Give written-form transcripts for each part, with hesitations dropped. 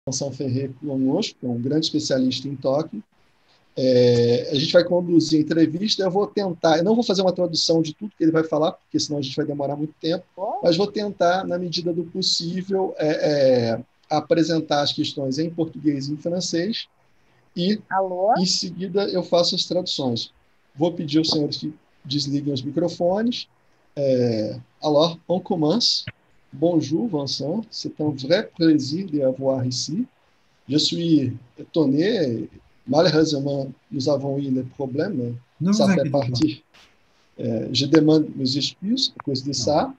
Vincent Ferrer conosco, que é um grande especialista em Tóquio. A gente vai conduzir a entrevista, eu vou tentar, eu não vou fazer uma tradução de tudo que ele vai falar, porque senão a gente vai demorar muito tempo, mas vou tentar, na medida do possível, apresentar as questões em português e em francês, e, Alô? em seguida, eu faço as traduções. Vou pedir aos senhores que desliguem os microfones. Alors, on commence. Bonjour, Vincent. C'est un vrai plaisir de vous avoir ici. Je suis étonné. Malheureusement, nous avons eu des problèmes. Ne Ça vous fait inquiétez pas. partie. Je demande mes excuses à cause de Non. ça.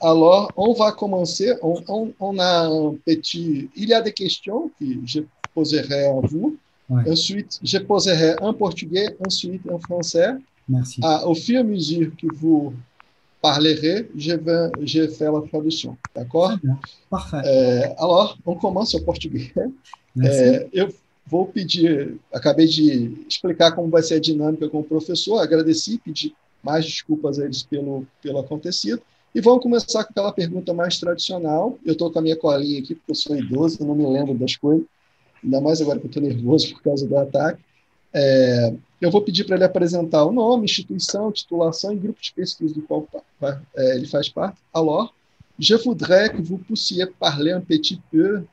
Alors, on va commencer. On a un petit. Il y a des questions que je poserai à vous. Ouais. Ensuite, je poserai en portugais, ensuite en français. Merci. Au fur et à mesure que vous parlerez, je fais la tradução, d'accord? Très bien. Parfait. Alors, on commence em português. Merci. Eu vou pedir, acabei de explicar como vai ser a dinâmica com o professor, agradeci, pedi mais desculpas a eles pelo acontecido, e vamos começar com aquela pergunta mais tradicional. Eu estou com a minha colinha aqui, porque eu sou idoso, eu não me lembro das coisas, ainda mais agora que eu estou nervoso por causa do ataque. Eu vou pedir para ele apresentar o nome, instituição, titulação e grupo de pesquisa do qual ele faz parte. Alors, je voudrais que vous puissiez parler un petit peu,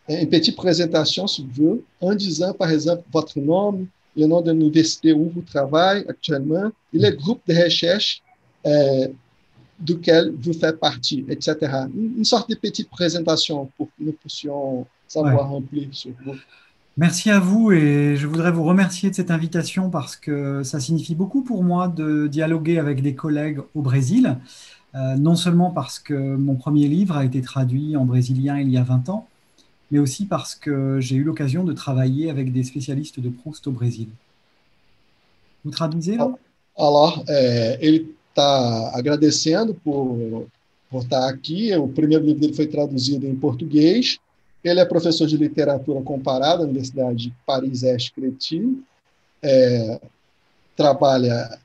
une petite présentation, s'il vous plaît, en disant, par exemple, votre nom, le nom de l'université où vous travaillez actuellement, et le groupe de recherche duquel vous faites partie, etc. Une sorte de petite présentation pour que nous puissions savoir Ouais. un peu sur vous. Merci à vous et je voudrais vous remercier de cette invitation parce que ça signifie beaucoup pour moi de dialoguer avec des collègues au Brésil, non seulement parce que mon premier livre a été traduit en brésilien il y a 20 ans, mais aussi parce que j'ai eu l'occasion de travailler avec des spécialistes de Proust au Brésil. Vous traduisez là? Alors, ele está agradecendo por estar aqui. O primeiro livro dele foi traduzido em português. Ele é professor de literatura comparada na Universidade de Paris-Est-Créteil. Trabalha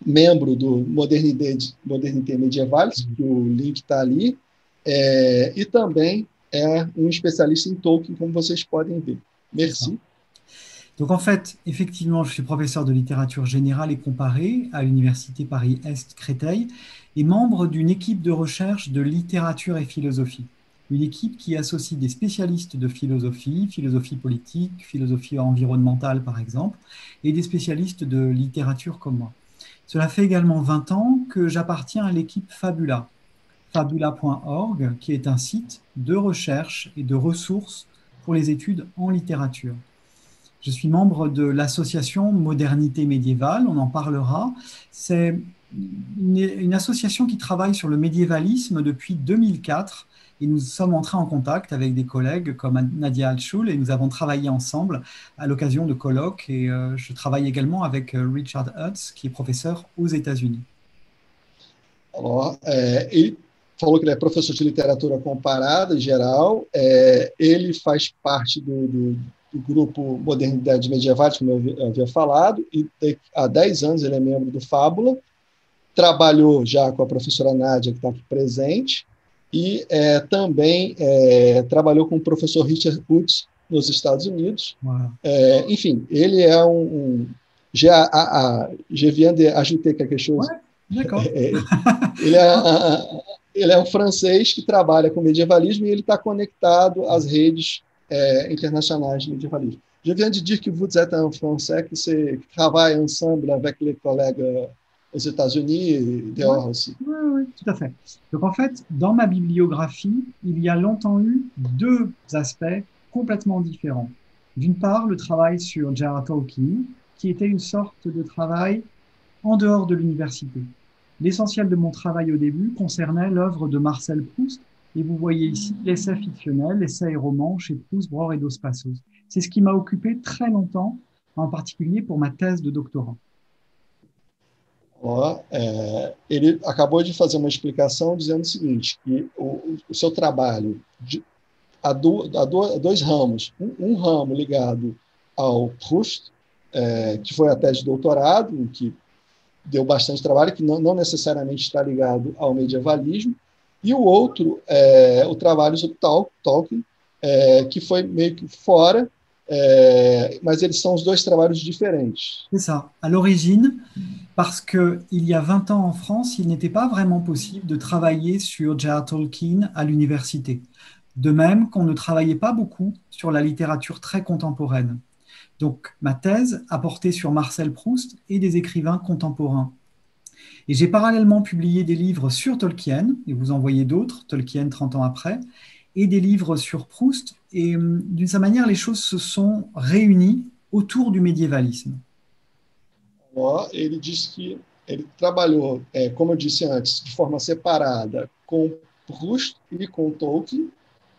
membro do Modernité Medievales, que o link está ali, e também é um especialista em Tolkien, como vocês podem ver. Merci. Donc en fait, effectivement, je suis professeur de littérature générale et comparée à l'Université Paris-Est Créteil et membre d'une équipe de recherche de littérature et philosophie. Une équipe qui associe des spécialistes de philosophie, philosophie politique, philosophie environnementale par exemple, et des spécialistes de littérature comme moi. Cela fait également 20 ans que j'appartiens à l'équipe Fabula, fabula.org, qui est un site de recherche et de ressources pour les études en littérature. Je suis membre de l'association Modernité médiévale, on en parlera. C'est une association qui travaille sur le médiévalisme depuis 2004 et nous sommes entrés en contact avec des collègues comme Nadia Alchoul et nous avons travaillé ensemble à l'occasion de colloques et je travaille également avec Richard Hutz, qui est professeur aux États-Unis. Alors, ele falou que ele é professor de literatura comparada, em geral. Ele faz parte do grupo Modernidade Medieval, como eu havia falado, e há 10 anos ele é membro do Fábula, trabalhou já com a professora Nádia, que está aqui presente, e também trabalhou com o professor Richard Hutz nos Estados Unidos. Wow. Enfim, ele é je viens de ajouter quelque chose. Ouais, d'accord. Ele é um francês que trabalha com medievalismo e ele está conectado às redes internationales de médiévalisme. Je viens de dire que vous êtes un Français qui travaille ensemble avec les collègues aux États-Unis et dehors aussi. Oui, tout à fait. Donc en fait, dans ma bibliographie, il y a longtemps eu deux aspects complètement différents. D'une part, le travail sur J.R.R. Tolkien, qui était une sorte de travail en dehors de l'université. L'essentiel de mon travail au début concernait l'œuvre de Marcel Proust, et vous voyez ici l'essai fictionnel, l'essai et roman chez Proust, Bror et Dos Passos. C'est ce qui m'a occupé très longtemps, en particulier pour ma thèse de doctorat. Ele acabou de fazer uma explicação dizendo o seguinte, que o seu trabalho há dois ramos. Um ramo ligado ao Proust, que foi a tese de doutorado, que deu bastante trabalho, que não necessariamente está ligado ao medievalismo, e o outro é o trabalho sobre Tolkien, que foi meio que fora, mas eles são os dois trabalhos diferentes. C'est ça. À l'origine, parce qu'il y a 20 ans en France, il n'était pas vraiment possible de travailler sur J.R. Tolkien à l'université. De même qu'on ne travaillait pas beaucoup sur la littérature très contemporaine. Donc, ma thèse a porté sur Marcel Proust et des écrivains contemporains. Et j'ai parallèlement publié des livres sur Tolkien, et vous en voyez d'autres, Tolkien 30 ans après, et des livres sur Proust. Et d'une certaine manière, les choses se sont réunies autour du médiévalisme. Ó, ele diz que ele trabalhou, como eu disse antes, de forma separada com Proust e com Tolkien,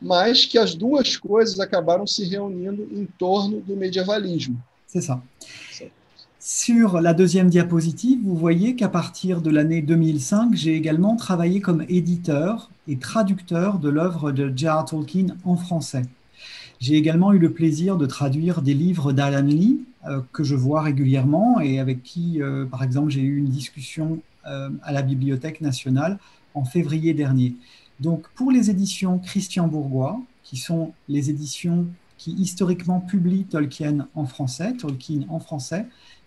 mas que as duas coisas acabaram se reunindo em torno do medievalismo. C'est ça. Sur la deuxième diapositive, vous voyez qu'à partir de l'année 2005, j'ai également travaillé comme éditeur et traducteur de l'œuvre de J.R.R. Tolkien en français. J'ai également eu le plaisir de traduire des livres d'Alan Lee que je vois régulièrement et avec qui, par exemple, j'ai eu une discussion à la Bibliothèque nationale en février dernier. Donc, pour les éditions Christian Bourgois, qui sont les éditions qui historiquement publient Tolkien en français,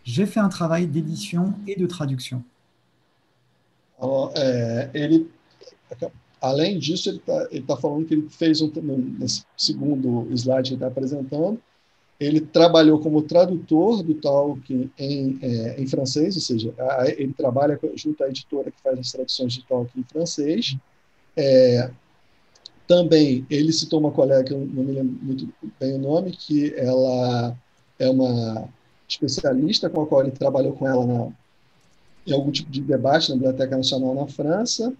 j'ai fait un travail d'édition et de traduction. Ó, além disso, ele tá falando que ele fez nesse segundo slide que ele está apresentando, ele trabalhou como tradutor do Tolkien em francês, ou seja, ele trabalha junto à editora que faz as traduções de Tolkien em francês. Também ele citou uma colega, que eu não me lembro muito bem o nome, que ela é uma especialista com a qual ele trabalhou com ela em algum tipo de debate na Biblioteca Nacional na França,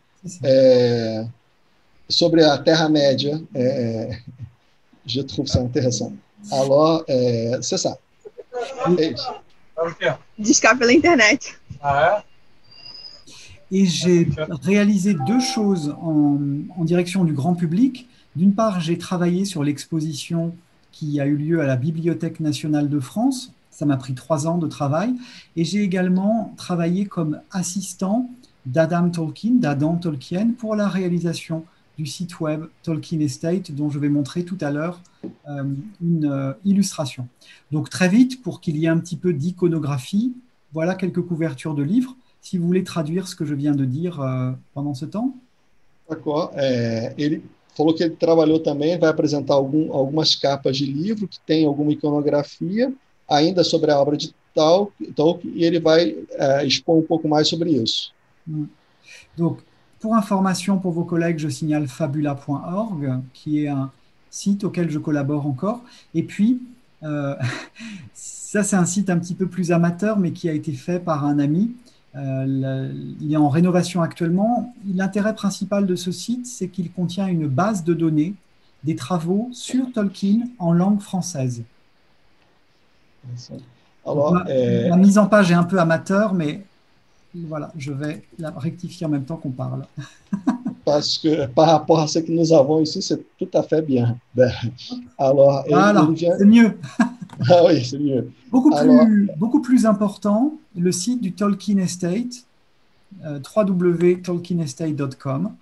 sobre a Terra-média. Je trouve ça intéressant. Alors, c'est ça. É isso. Discar pela internet. Ah, Et j'ai réalisé deux choses en direction du grand public. D'une part, j'ai travaillé sur l'exposition qui a eu lieu à la Bibliothèque nationale de France. Ça m'a pris 3 ans de travail. Et j'ai également travaillé comme assistant d'Adam Tolkien, pour la réalisation du site web Tolkien Estate, dont je vais montrer tout à l'heure une illustration. Donc très vite, pour qu'il y ait un petit peu d'iconographie, voilà quelques couvertures de livres. Si vous voulez traduire ce que je viens de dire pendant ce temps. D'accord. Ele falou que ele trabalhou também, vai apresentar algumas capas de livro que tem alguma iconografia, ainda sobre a obra de Tolkien, e ele vai expor um pouco mais sobre isso. Donc, pour information pour vos collègues, je signale fabula.org, qui est un site auquel je collabore encore. Et puis, ça c'est un site un petit peu plus amateur, mais qui a été fait par un ami. Il est en rénovation actuellement. L'intérêt principal de ce site, c'est qu'il contient une base de données des travaux sur Tolkien en langue française. Alors, la mise en page est un peu amateur, mais voilà, je vais la rectifier en même temps qu'on parle. Parce que par rapport à ce que nous avons ici, c'est tout à fait bien. Alors, voilà, c'est mieux. Ah oui, c'est mieux. Beaucoup plus important, le site du Tolkien Estate, www.tolkienestate.com,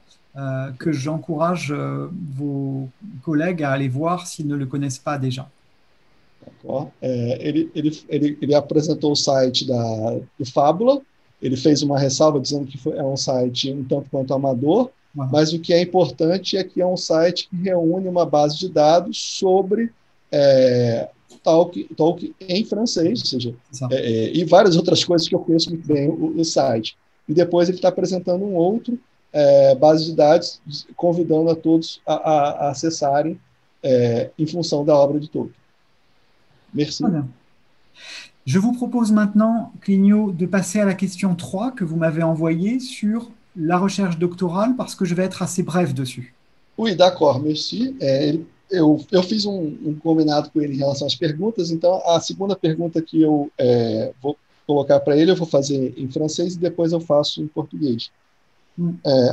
que j'encourage vos collègues à aller voir s'ils ne le connaissent pas déjà. D'accord. Ele apresentou o site do Fábula. Ele fez uma ressalva dizendo que é um site um tanto quanto amador, mas o que é importante é que é um site que reúne uma base de dados sobre Tolkien em francês, ou seja, e várias outras coisas que eu conheço muito bem o site. E depois ele está apresentando um outro base de dados, convidando a todos a acessarem em função da obra de Tolkien. Merci. Voilà. Je vous propose maintenant, Clignot, de passer à la question 3 que vous m'avez envoyée sur la recherche doctorale, parce que je vais être assez bref dessus. Oui, d'accord, merci. Eu fiz combinado com ele em relação às perguntas, então a segunda pergunta que eu vou colocar para ele, eu vou fazer em francês e depois eu faço em português.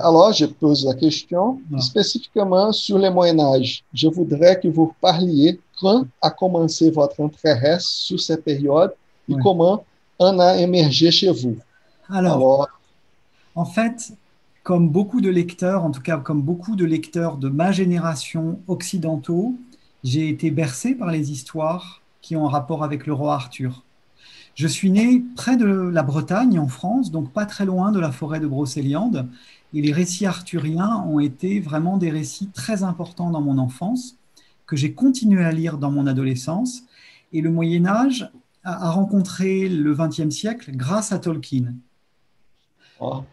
Alors, je pose la question spécifiquement sur le Moyen-Âge. Je voudrais que vous parliez quand a commencé votre intérêt sur cette période et comment en a émergé chez vous. Alors, en fait, comme beaucoup de lecteurs, en tout cas comme beaucoup de lecteurs de ma génération occidentaux, J'ai été bercé par les histoires qui ont un rapport avec le roi Arthur. Je suis né près de la Bretagne, en France, donc pas très loin de la forêt de Brocéliande. Et les récits arthuriens ont été vraiment des récits très importants dans mon enfance, que j'ai continué à lire dans mon adolescence. Et le Moyen Âge a rencontré le XXe siècle grâce à Tolkien. Ó,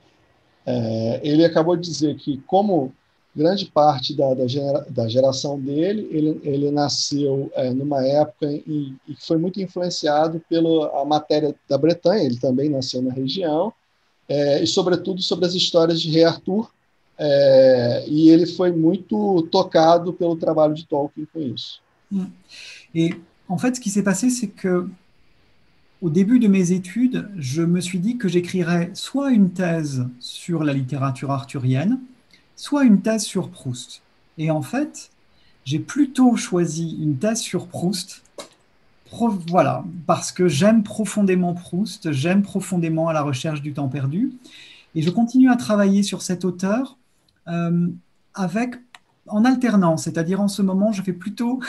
ele acabou de dizer que, como grande parte da geração dele, ele nasceu numa época e foi muito influenciado pela matéria da Bretanha, ele também nasceu na região, e, sobretudo, sobre as histórias de Rei Arthur, e ele foi muito tocado pelo trabalho de Tolkien com isso. Et en fait, ce qui s'est passé, c'est que au début de mes études, je me suis dit que j'écrirais soit une thèse sur la littérature arthurienne, soit une thèse sur Proust. Et en fait, j'ai plutôt choisi une thèse sur Proust, voilà, parce que j'aime profondément Proust, j'aime profondément À la recherche du temps perdu, et je continue à travailler sur cet auteur euh, avec en alternance, c'est-à-dire en ce moment, je fais plutôt,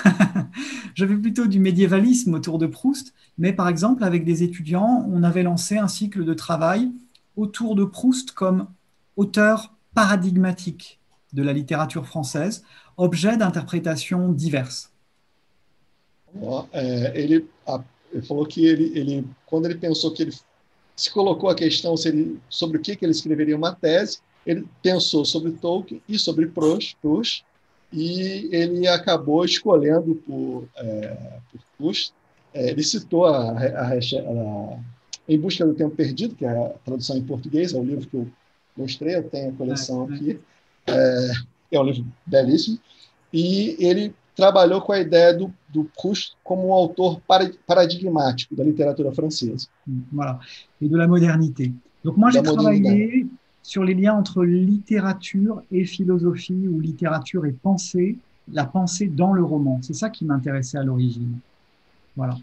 je fais plutôt du médiévalisme autour de Proust, mais par exemple, avec des étudiants, on avait lancé un cycle de travail autour de Proust comme auteur paradigmatique de la littérature française, objet d'interprétations diverses. Ó, ele falou que quando ele pensou que ele se colocou a questão sobre o que ele escreveria uma tese, ele pensou sobre Tolkien e sobre Proust, e ele acabou escolhendo por Proust. Ele citou Em Busca do Tempo Perdido, que é a tradução em português, é o livro que eu mostrei, eu tenho a coleção aqui, é um livro belíssimo, e ele trabalhou com a ideia do Proust como um autor paradigmático da littérature française. Voilà, et de la modernité. Donc moi, j'ai travaillé sur les liens entre littérature et philosophie, ou littérature et pensée, la pensée dans le roman. C'est ça qui m'intéressait à l'origine. Voilà.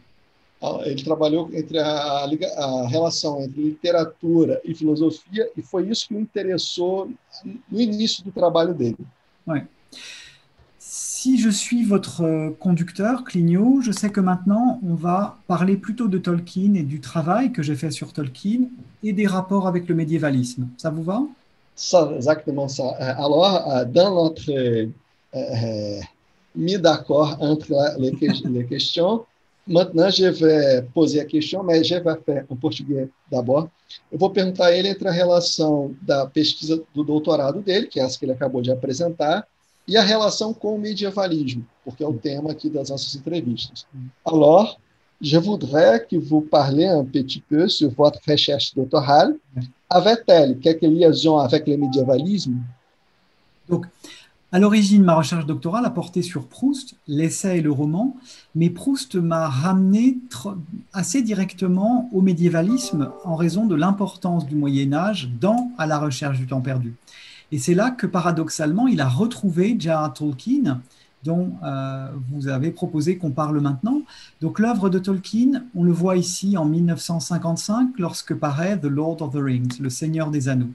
Ele trabalhou entre a relação entre literatura e filosofia, e foi isso que o interessou no início do trabalho dele. Ouais. Si je suis votre conducteur, Clignot, je sais que maintenant, on va parler plutôt de Tolkien et du travail que j'ai fait sur Tolkien et des rapports avec le médiévalisme. Ça vous va? Ça, exactement ça. Alors, dans notre mis d'accord entre les questions, maintenant, je vais poser a question, mas je vais faire em português d'abord. Eu vou perguntar a ele entre a relação da pesquisa do doutorado dele, que é essa que ele acabou de apresentar, e a relação com o medievalisme, porque é o tema aqui das nossas entrevistas. Alors, je voudrais que vous parliez un petit peu sur votre recherche doctorale. Avait-elle quelques liaisons avec le médiévalisme? Donc, à l'origine, ma recherche doctorale a porté sur Proust, l'essai et le roman, mais Proust m'a ramené assez directement au médiévalisme en raison de l'importance du Moyen-Âge dans À la recherche du temps perdu. Et c'est là que, paradoxalement, il a retrouvé J.R.R. Tolkien, dont vous avez proposé qu'on parle maintenant. Donc l'œuvre de Tolkien, on le voit ici en 1955, lorsque paraît The Lord of the Rings, Le Seigneur des Anneaux.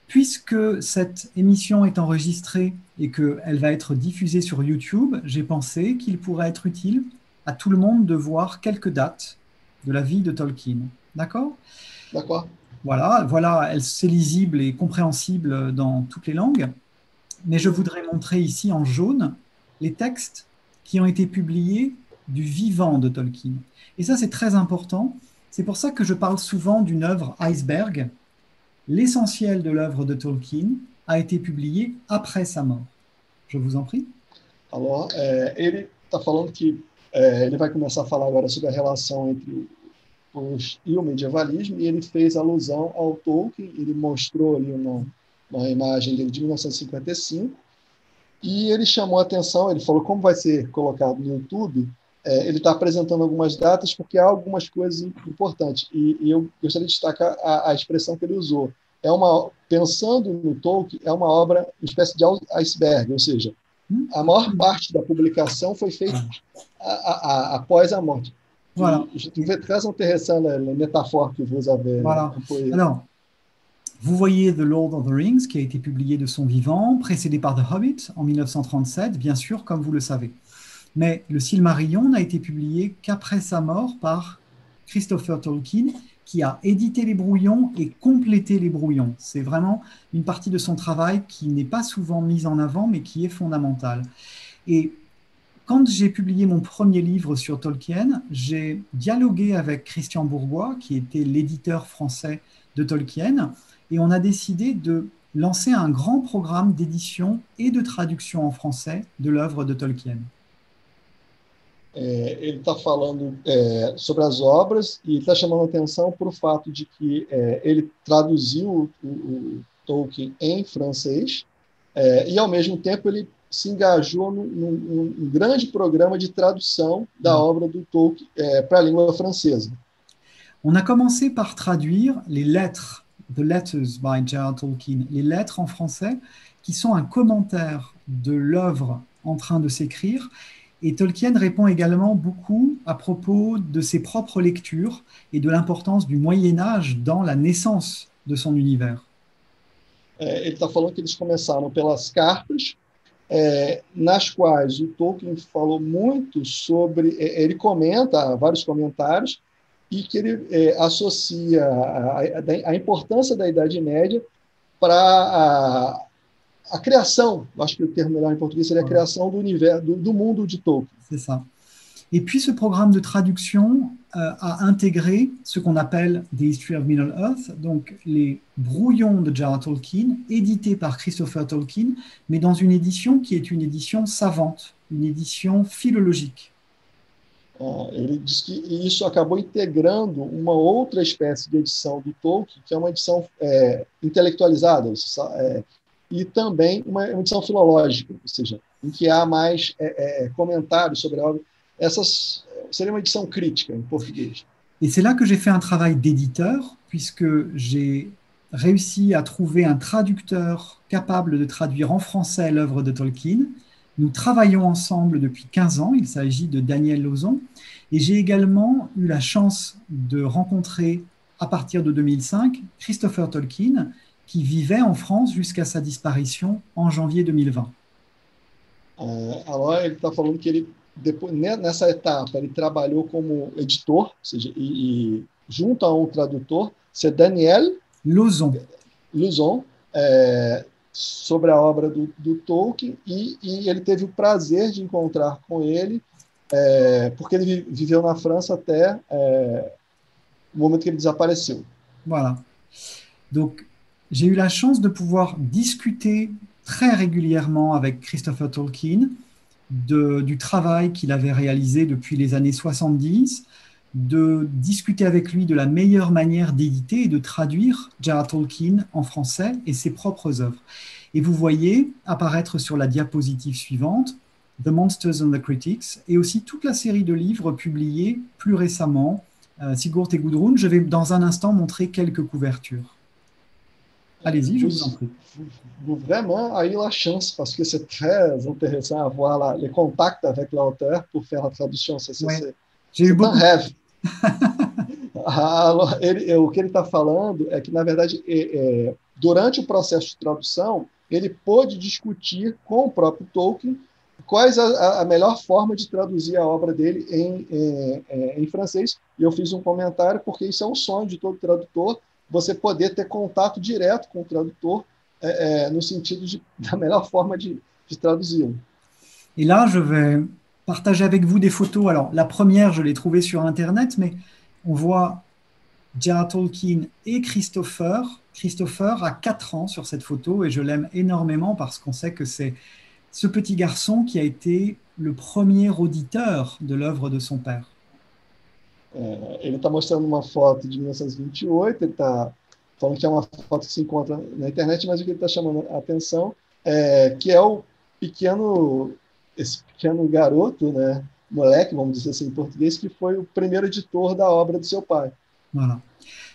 Puisque cette émission est enregistrée et qu'elle va être diffusée sur YouTube, j'ai pensé qu'il pourrait être utile à tout le monde de voir quelques dates de la vie de Tolkien. D'accord? D'accord. Voilà, c'est lisible et compréhensible dans toutes les langues. Mais je voudrais montrer ici en jaune les textes qui ont été publiés du vivant de Tolkien. Et ça, c'est très important. C'est pour ça que je parle souvent d'une œuvre iceberg. L'essentiel de l'œuvre de Tolkien a été publié après sa mort. Je vous en prie. Alors, ele está falando que ele vai começar a falar agora sobre a relação entre e o medievalismo, e ele fez alusão ao Tolkien. Ele mostrou ali uma imagem dele de 1955, e ele chamou a atenção, ele falou como vai ser colocado no YouTube, ele está apresentando algumas datas, porque há algumas coisas importantes, e eu gostaria de destacar a expressão que ele usou. Pensando no Tolkien, é uma obra, uma espécie de iceberg, ou seja, a maior parte da publicação foi feita após a morte. Voilà. Je trouvais très intéressant la métaphore que vous avez employée. Alors, vous voyez The Lord of the Rings, qui a été publié de son vivant, précédé par The Hobbit en 1937, bien sûr, comme vous le savez. Mais le Silmarillion n'a été publié qu'après sa mort par Christopher Tolkien, qui a édité les brouillons et complété les brouillons. C'est vraiment une partie de son travail qui n'est pas souvent mise en avant, mais qui est fondamentale. Et quand j'ai publié mon premier livre sur Tolkien, j'ai dialogué avec Christian Bourgois, qui était l'éditeur français de Tolkien, et on a décidé de lancer un grand programme d'édition et de traduction en français de l'œuvre de Tolkien. Ele está falando sobre as obras e está chamando a atenção para o fato de que ele traduziu o Tolkien em francês e, ao mesmo tempo, ele se engajou num grande programa de tradução da obra do Tolkien para a língua francesa. On a commencé par traduire les lettres, The Letters by J.R.R. Tolkien, les lettres en français, qui sont un commentaire de l'œuvre en train de s'écrire. Et Tolkien répond également beaucoup à propos de ses propres lectures et de l'importance du Moyen-Âge dans la naissance de son univers. Ele está falando que eles começaram pelas cartas, nas quais o Tolkien falou muito sobre... ele comenta, vários comentários, e que ele associa a importância da Idade Média para a criação, acho que o termo melhor em português seria a criação do universo, do mundo de Tolkien. C'est ça. Et puis ce programme de traduction a intégré ce qu'on appelle The History of Middle-earth, donc les brouillons de J.R.R. Tolkien, édités par Christopher Tolkien, mais dans une édition qui est une édition savante, une édition philologique. Ele diz que isso acabou integrando uma outra espécie de edição do Tolkien, que é uma edição intelectualizada, e também uma edição filológica, ou seja, em que há mais comentários sobre a obra. Essas seria uma edição crítica em português. Et c'est là que j'ai fait un travail d'éditeur, puisque j'ai réussi à trouver un traducteur capable de traduire en français l'œuvre de Tolkien. Nous travaillons ensemble depuis 15 ans, il s'agit de Daniel Lauzon, et j'ai également eu la chance de rencontrer, à partir de 2005, Christopher Tolkien, qui vivait en France jusqu'à sa disparition en janvier 2020. Alors, ele está falando que ele, depois, nessa etapa, ele trabalhou como editor, ou seja, e junto a um tradutor, c'est Daniel Lauzon, sobre a obra do Tolkien, e ele teve o prazer de encontrar com ele, porque ele viveu na França até o momento que ele desapareceu. Voilà. Donc, j'ai eu la chance de pouvoir discuter très régulièrement avec Christopher Tolkien du travail qu'il avait réalisé depuis les années 70, de discuter avec lui de la meilleure manière d'éditer et de traduire J.R.R. Tolkien en français et ses propres œuvres. Et vous voyez apparaître sur la diapositive suivante The Monsters and the Critics et aussi toute la série de livres publiés plus récemment, Sigurd et Gudrun. Je vais dans un instant montrer quelques couvertures. Allez-y, je vous en prie. Vraiment a eu la chance, parce que c'est très intéressant à voir les contacts avec l'auteur pour faire la traduction. J'ai eu beaucoup. Rêve. O que ele está falando é que, na verdade, durante o processo de tradução, ele pôde discutir com o próprio Tolkien quais a melhor forma de traduzir a obra dele em francês. E eu fiz um comentário, porque isso é um sonho de todo tradutor, você poder ter contato direto com o tradutor no sentido da melhor forma de traduzi-lo. Et là, je vais partager avec vous des photos. Alors, la première, je l'ai trouvée sur Internet, mais on voit J.R.R. Tolkien et Christopher. Christopher a 4 ans sur cette photo et je l'aime énormément parce qu'on sait que c'est ce petit garçon qui a été le premier auditeur de l'œuvre de son père. Ele está mostrando uma foto de 1928, ele está falando que é uma foto que se encontra na internet, mas o que ele está chamando a atenção que é esse pequeno garoto, né, moleque, vamos dizer assim em português, que foi o primeiro editor da obra do seu pai. Voilà.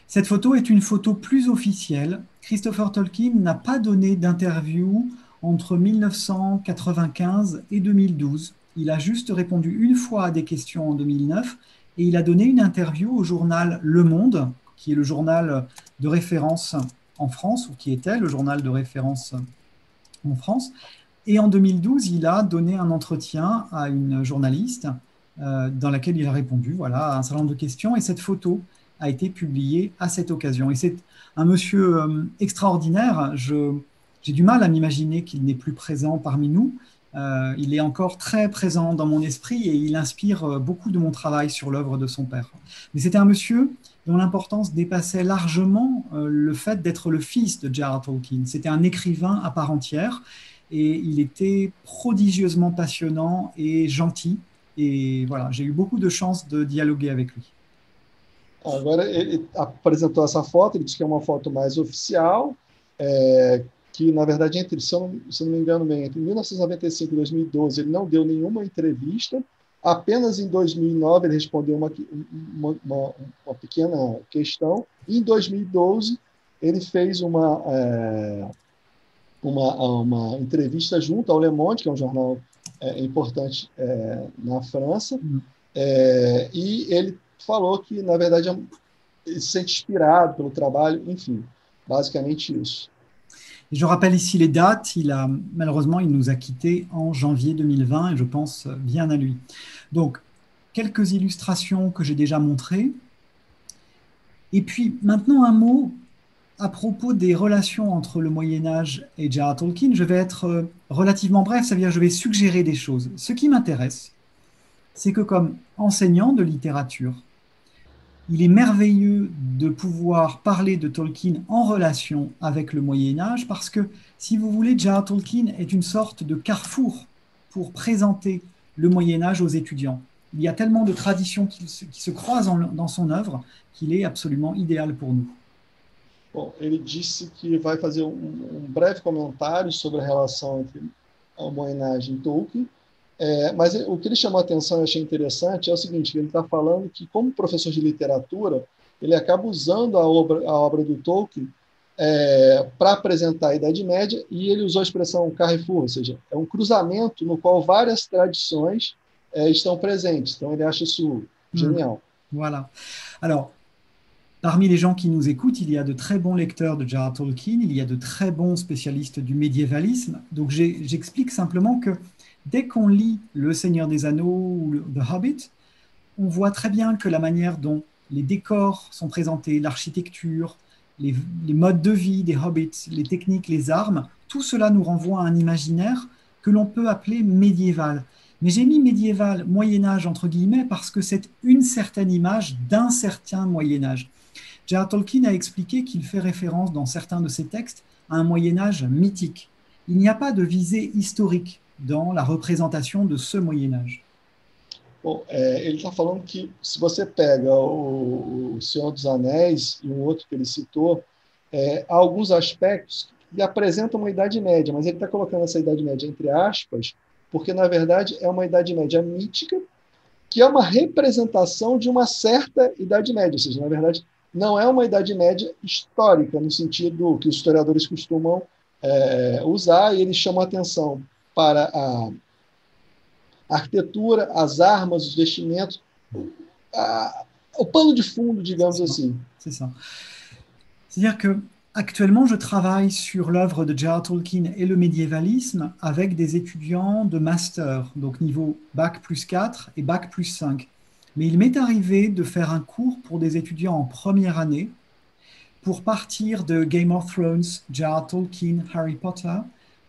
Cette photo est une photo plus officielle. Christopher Tolkien n'a pas donné d'interview entre 1995 et 2012. Il a juste répondu une fois à des questions en 2009 et il a donné une interview au journal Le Monde, qui est le journal de référence en France, ou qui était le journal de référence en France. Et en 2012, il a donné un entretien à une journaliste dans laquelle il a répondu voilà, à un certain nombre de questions. Et cette photo a été publiée à cette occasion. Et c'est un monsieur extraordinaire. J'ai du mal à m'imaginer qu'il n'est plus présent parmi nous. Il est encore très présent dans mon esprit et il inspire beaucoup de mon travail sur l'œuvre de son père. Mais c'était un monsieur dont l'importance dépassait largement le fait d'être le fils de J.R.R. Tolkien. C'était un écrivain à part entière et il était prodigieusement passionnant et gentil. Et voilà, j'ai eu beaucoup de chance de dialoguer avec lui. Agora, ele apresentou essa foto, ele disse que é uma foto mais oficial, que, na verdade, se eu não me engano bem, entre 1995 e 2012, ele não deu nenhuma entrevista, apenas em 2009 ele respondeu uma pequena questão, e em 2012 ele fez uma entrevista junto ao Le Monde, que é um jornal importante na França, e ele falou que, na verdade, il se sent inspirado pelo trabalho, enfim, basicamente isso. Je rappelle ici les dates. Malheureusement, il nous a quittés en janvier 2020 et je pense bien à lui. Donc, quelques illustrations que j'ai déjà montrées. Et puis, maintenant, un mot à propos des relations entre le Moyen-Âge et J.R.R. Tolkien. Je vais être relativement bref, ça veut dire que je vais suggérer des choses. Ce qui m'intéresse, c'est que comme enseignant de littérature, il est merveilleux de pouvoir parler de Tolkien en relation avec le Moyen-Âge parce que, si vous voulez, J.R.R. Tolkien est une sorte de carrefour pour présenter le Moyen-Âge aux étudiants. Il y a tellement de traditions qui se croisent dans son œuvre qu'il est absolument idéal pour nous. Bom, ele disse que vai fazer breve comentário sobre a relação entre a Moyen-Âge e Tolkien, mas o que ele chamou a atenção e achei interessante é o seguinte, ele está falando que, como professor de literatura, ele acaba usando a obra do Tolkien para apresentar a Idade Média, e ele usou a expressão carrefour, ou seja, é um cruzamento no qual várias tradições estão presentes. Então, ele acha isso génial. Voilà. Alors, parmi les gens qui nous écoutent, il y a de très bons lecteurs de J.R.R. Tolkien, il y a de très bons spécialistes du médiévalisme. Donc, j'explique simplement que dès qu'on lit Le Seigneur des Anneaux ou The Hobbit, on voit très bien que la manière dont les décors sont présentés, l'architecture, les modes de vie des hobbits, les techniques, les armes, tout cela nous renvoie à un imaginaire que l'on peut appeler médiéval. Mais j'ai mis médiéval, Moyen-Âge entre guillemets, parce que c'est une certaine image d'un certain Moyen-Âge. J.R.R. Tolkien a expliqué qu'il fait référence dans certains de ses textes à un Moyen-Âge mythique. Il n'y a pas de visée historique dans la représentation de ce Moyen-Âge. Bom, ele está falando que, se você pega o Senhor dos Anéis e um outro que ele citou, há alguns aspectos que apresentam uma Idade Média, mas ele está colocando essa Idade Média entre aspas, porque, na verdade, é uma Idade Média mítica, que é uma representação de uma certa Idade Média, ou seja, na verdade, não é uma Idade Média histórica, no sentido que os historiadores costumam usar, e eles chamam a atenção para a arquitetura, as armas, os vestimentos, o pano de fundo, digamos assim. C'est ça. C'est-à-dire que actuellement, je travaille sur l'œuvre de J.R.R. Tolkien et le médiévalisme avec des étudiants de master, donc niveau Bac plus 4 et Bac plus 5. Mais il m'est arrivé de faire un cours pour des étudiants en première année pour partir de Game of Thrones, J.R.R. Tolkien, Harry Potter,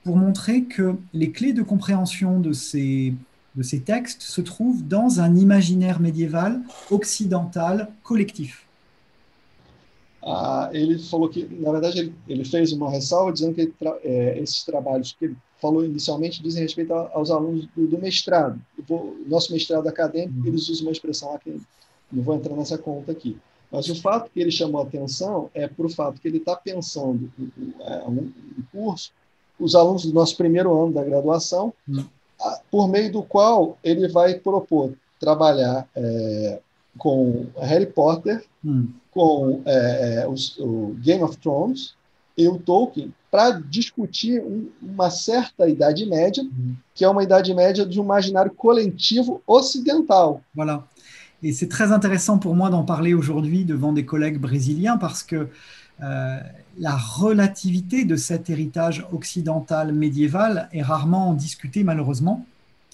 pour montrer que les clés de compréhension de ces textes se trouvent dans un imaginaire médiéval occidental collectif. Ele falou que, na verdade, ele fez uma ressalva dizendo que esses trabalhos que ele falou inicialmente dizem respeito aos alunos do mestrado. Nosso mestrado acadêmico, eles usam uma expressão lá que não vou entrar nessa conta aqui. Mas o fato que ele chamou a atenção é por o fato que ele está pensando um curso, os alunos do nosso primeiro ano da graduação, por meio do qual ele vai propor trabalhar com Harry Potter, com o Game of Thrones e o Tolkien, para discutir uma certa Idade Média, que é uma Idade Média de um imaginário coletivo ocidental. Voilà. Et c'est très intéressant pour moi d'en parler aujourd'hui devant des collègues brésiliens parce que la relativité de cet héritage occidental médiéval est rarement discutée malheureusement,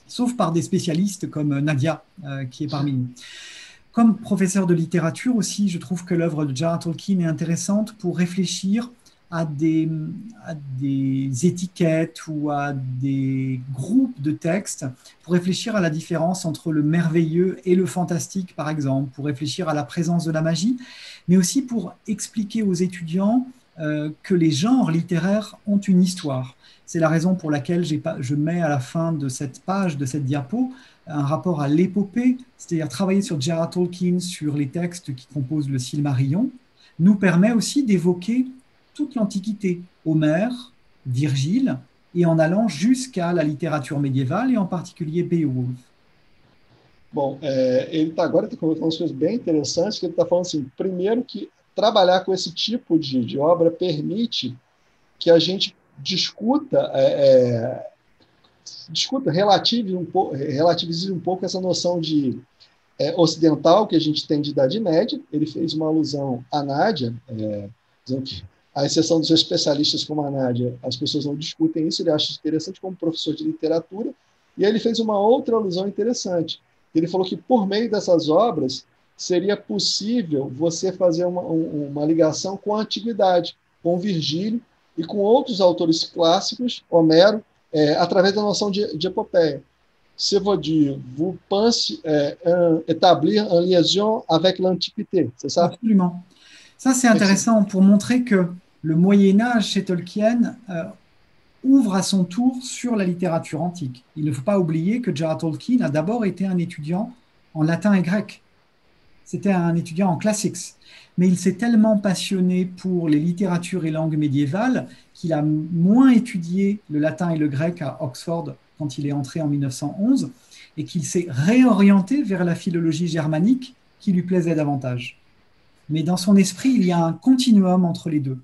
sauf par des spécialistes comme Nadia, qui est parmi nous. Comme professeur de littérature aussi, je trouve que l'œuvre de J.R.R. Tolkien est intéressante pour réfléchir à des étiquettes ou à des groupes de textes, pour réfléchir à la différence entre le merveilleux et le fantastique, par exemple, pour réfléchir à la présence de la magie, mais aussi pour expliquer aux étudiants que les genres littéraires ont une histoire. C'est la raison pour laquelle je mets à la fin de cette page, de cette diapo, un rapport à l'épopée, c'est-à-dire travailler sur J.R.R. Tolkien, sur les textes qui composent le Silmarillion, nous permet aussi d'évoquer toute l'Antiquité, Homère, Virgile, et en allant jusqu'à la littérature médiévale, et en particulier Beowulf. Bom, ele agora está colocando umas coisas bem interessantes, que ele está falando assim, primeiro que trabalhar com esse tipo de obra permite que a gente discuta, relativize um pouco essa noção de ocidental que a gente tem de Idade Média. Ele fez uma alusão à Nádia, dizendo que, à exceção dos especialistas como a Nádia, as pessoas não discutem isso. Ele acha interessante como professor de literatura. E aí ele fez uma outra alusão interessante. Ele falou que, por meio dessas obras, seria possível você fazer uma ligação com a antiguidade, com Virgílio e com outros autores clássicos, Homero, através da noção de epopeia. Ça veut dire, vous pensez établir une liaison avec l'Antiquité, c'est ça? Absolument. Ça, c'est intéressant pour montrer que le Moyen-Âge chez Tolkien ouvre à son tour sur la littérature antique. Il ne faut pas oublier que J.R.R. Tolkien a d'abord été un étudiant en latin et grec. C'était un étudiant en classics. Mais il s'est tellement passionné pour les littératures et langues médiévales qu'il a moins étudié le latin et le grec à Oxford quand il est entré en 1911, et qu'il s'est réorienté vers la philologie germanique qui lui plaisait davantage. Mais dans son esprit, il y a un continuum entre les deux.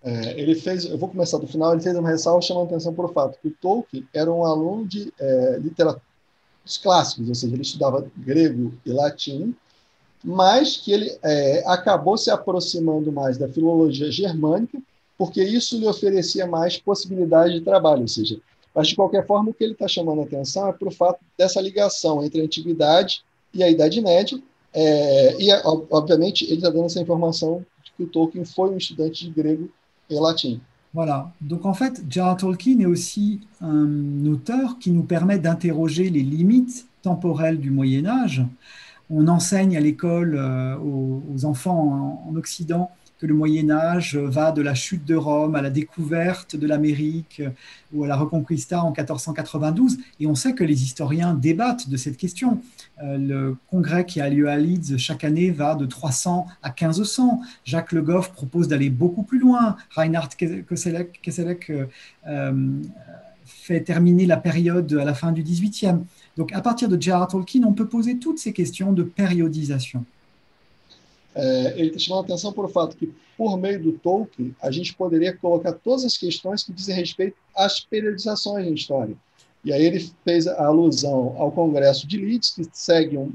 Eu vou começar do final. Ele fez uma ressalva chamando atenção para o fato que o Tolkien era um aluno de literatura clássicos, ou seja, ele estudava grego e latim, mas que ele acabou se aproximando mais da filologia germânica, porque isso lhe oferecia mais possibilidade de trabalho, ou seja, mas de qualquer forma o que ele está chamando a atenção é para o fato dessa ligação entre a antiguidade e a Idade Média, obviamente ele está dando essa informação de que o Tolkien foi um estudante de grego et latin. Voilà. Donc en fait, J.R.R. Tolkien est aussi un auteur qui nous permet d'interroger les limites temporelles du Moyen-Âge. On enseigne à l'école aux enfants en Occident que le Moyen-Âge va de la chute de Rome à la découverte de l'Amérique ou à la Reconquista en 1492. Et on sait que les historiens débattent de cette question. Le congrès qui a lieu à Leeds chaque année va de 300 à 1500. Jacques Le Goff propose d'aller beaucoup plus loin. Reinhard Kesselek fait terminer la période à la fin du XVIIIe. Donc, à partir de J.R.R. Tolkien, on peut poser toutes ces questions de périodisation. Ele está chamando a atenção para o fato que, por meio do Tolkien, a gente poderia colocar todas as questões que dizem respeito às periodizações na história. E aí ele fez a alusão ao Congresso de Leeds, que segue um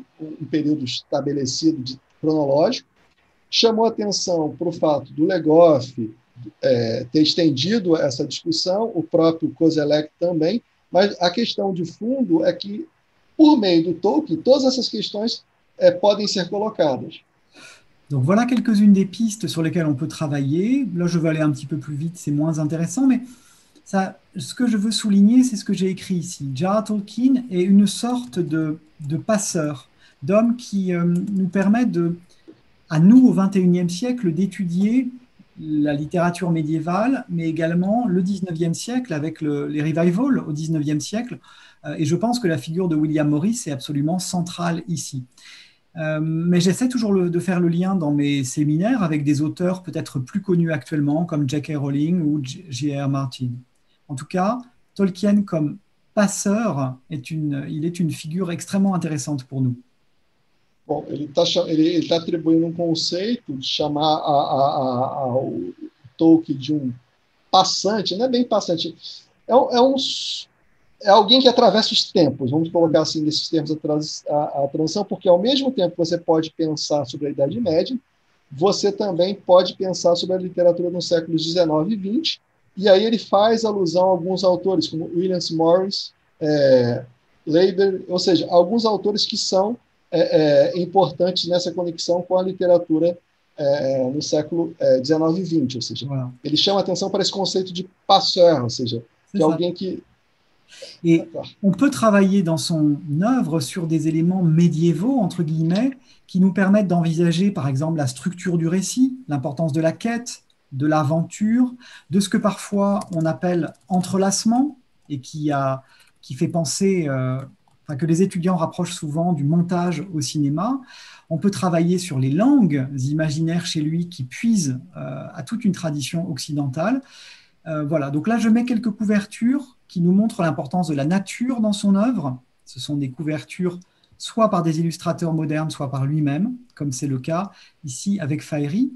período estabelecido cronológico, chamou a atenção para o fato do Le Goff ter estendido essa discussão, o próprio Koselleck também, mas a questão de fundo é que, por meio do Tolkien, todas essas questões podem ser colocadas. Donc voilà quelques-unes des pistes sur lesquelles on peut travailler. Là, je vais aller un petit peu plus vite, c'est moins intéressant, mais ça, ce que je veux souligner, c'est ce que j'ai écrit ici. J.R.R. Tolkien est une sorte de passeur, d'homme qui nous permet, à nous, au XXIe siècle, d'étudier la littérature médiévale, mais également le XIXe siècle avec les revivals au XIXe siècle. Et je pense que la figure de William Morris est absolument centrale ici. Mais j'essaie toujours de faire le lien dans mes séminaires avec des auteurs peut-être plus connus actuellement, comme J.K. Rowling ou J.R.R. Martin. En tout cas, Tolkien comme passeur, il est une figure extrêmement intéressante pour nous. Bom, ele está atribuindo um conceito de chamar ao Tolkien de passante, não é bem passante, é alguém que atravessa os tempos, vamos colocar assim, nesses termos a transição, porque ao mesmo tempo você pode pensar sobre a Idade Média, você também pode pensar sobre a literatura no século XIX e XX, e aí ele faz alusão a alguns autores, como William Morris, Leiber, ou seja, alguns autores que são importantes nessa conexão com a literatura no século XIX e XX, ou seja, ele chama atenção para esse conceito de passeur, ou seja, que é alguém que... Et on peut travailler dans son œuvre sur des éléments médiévaux, entre guillemets, qui nous permettent d'envisager, par exemple, la structure du récit, l'importance de la quête, de l'aventure, de ce que parfois on appelle entrelacement, et qui fait penser, que les étudiants rapprochent souvent du montage au cinéma. On peut travailler sur les langues imaginaires chez lui qui puisent à toute une tradition occidentale. Voilà, donc là je mets quelques couvertures qui nous montrent l'importance de la nature dans son œuvre. Ce sont des couvertures soit par des illustrateurs modernes, soit par lui-même, comme c'est le cas ici avec Faheri.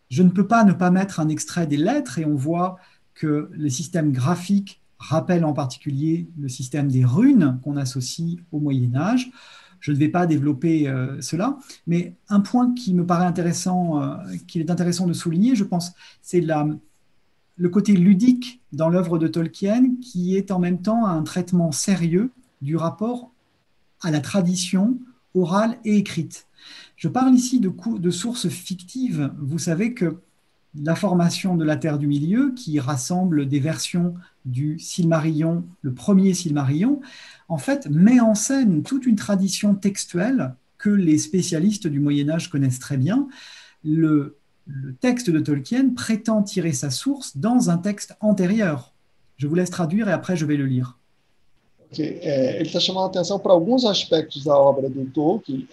Je ne peux pas ne pas mettre un extrait des lettres, et on voit que les systèmes graphiques rappellent en particulier le système des runes qu'on associe au Moyen-Âge. Je ne vais pas développer cela, mais un point qui me paraît intéressant, qu'il est intéressant de souligner, je pense, c'est le côté ludique dans l'œuvre de Tolkien, qui est en même temps un traitement sérieux du rapport à la tradition orale et écrite. Je parle ici de sources fictives. Vous savez que la formation de la Terre du Milieu, qui rassemble des versions du Silmarillion, le premier Silmarillion, en fait, met en scène toute une tradition textuelle que les spécialistes du Moyen-Âge connaissent très bien. Le texte de Tolkien prétend tirer sa source dans un texte antérieur. Je vous laisse traduire et après je vais le lire. Okay. Ele está chamando a atenção para alguns aspectos da obra do Tolkien.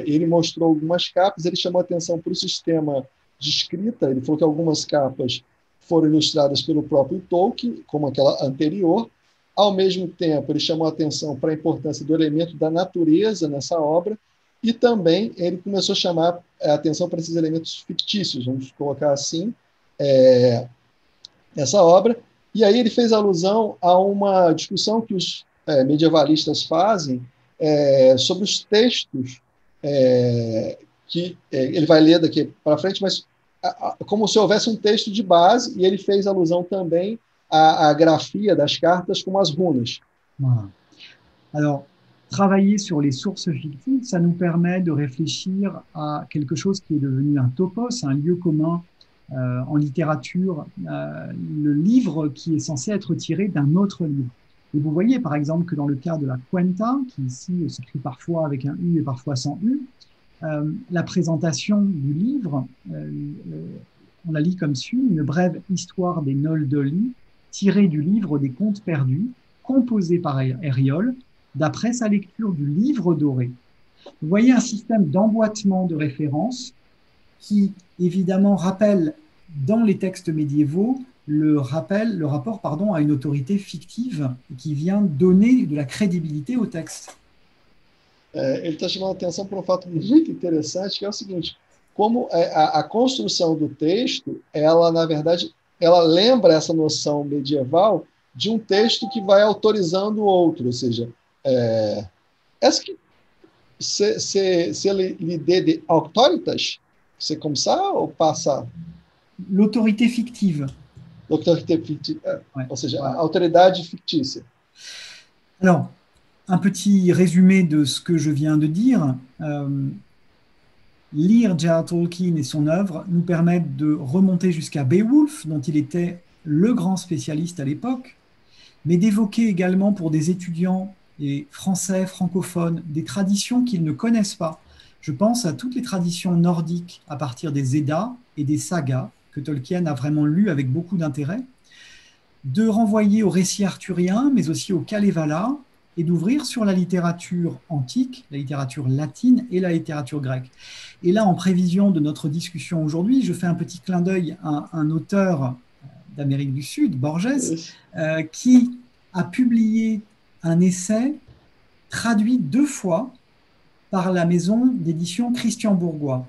Ele mostrou algumas capas, ele chamou a atenção para o sistema de escrita. Ele falou que algumas capas foram ilustradas pelo próprio Tolkien, como aquela anterior. Ao mesmo tempo, ele chamou a atenção para a importância do elemento da natureza nessa obra, e também ele começou a chamar a atenção para esses elementos fictícios, vamos colocar assim, nessa obra. E aí ele fez alusão a uma discussão que os medievalistas fazem sobre os textos que ele vai ler daqui para frente, mas como se houvesse um texto de base, e ele fez alusão também à grafia das cartas como as runas. Voilà. Alors, travailler sur les sources fictives, ça nous permet de réfléchir à quelque chose qui est devenu un topos, un lieu commun en littérature, le livre qui est censé être tiré d'un autre livre. Et vous voyez par exemple que dans le cas de la Cuenta, qui ici s'écrit parfois avec un U et parfois sans U, la présentation du livre, on la lit comme suit: une brève histoire des Noldoli, tirée du livre des Contes perdus, composé par Hériol, d'après sa lecture du livre doré. Vous voyez un système d'emboîtement de références qui, évidemment, rappelle dans les textes médiévaux le rapport à une autorité fictive qui vient donner de la crédibilité au texte. Ele está chamando a atenção para um fato muito interessante, que é o seguinte: como a construção do texto, ela, na verdade, ela lembra essa noção medieval de um texto que vai autorizando o outro, ou seja, est-ce que c'est l'idée de autoritas? C'est comme ça ou pas ça? L'autorité fictive. L'autorité fictive, ou seja, a autoridade fictícia. Alors, un petit résumé de ce que je viens de dire. Lire J.R.R. Tolkien et son œuvre nous permettent de remonter jusqu'à Beowulf, dont il était le grand spécialiste à l'époque, mais d'évoquer également pour des étudiants et français, francophones, des traditions qu'ils ne connaissent pas. Je pense à toutes les traditions nordiques à partir des Eddas et des sagas que Tolkien a vraiment lues avec beaucoup d'intérêt, de renvoyer au récit arthurien, mais aussi au Kalevala, et d'ouvrir sur la littérature antique, la littérature latine et la littérature grecque. Et là, en prévision de notre discussion aujourd'hui, je fais un petit clin d'œil à un auteur d'Amérique du Sud, Borges, qui a publié un essai traduit 2 fois par la maison d'édition Christian Bourgois.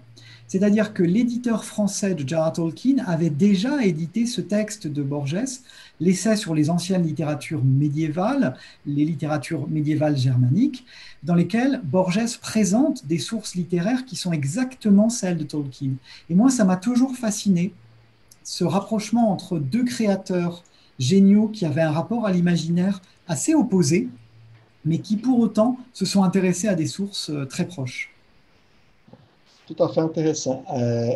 C'est-à-dire que l'éditeur français de J.R.R. Tolkien avait déjà édité ce texte de Borges, l'essai sur les anciennes littératures médiévales, les littératures médiévales germaniques, dans lesquelles Borges présente des sources littéraires qui sont exactement celles de Tolkien. Et moi, ça m'a toujours fasciné, ce rapprochement entre deux créateurs géniaux qui avaient un rapport à l'imaginaire assez opposé, mais qui pour autant se sont intéressés à des sources très proches. Tout à fait interessante.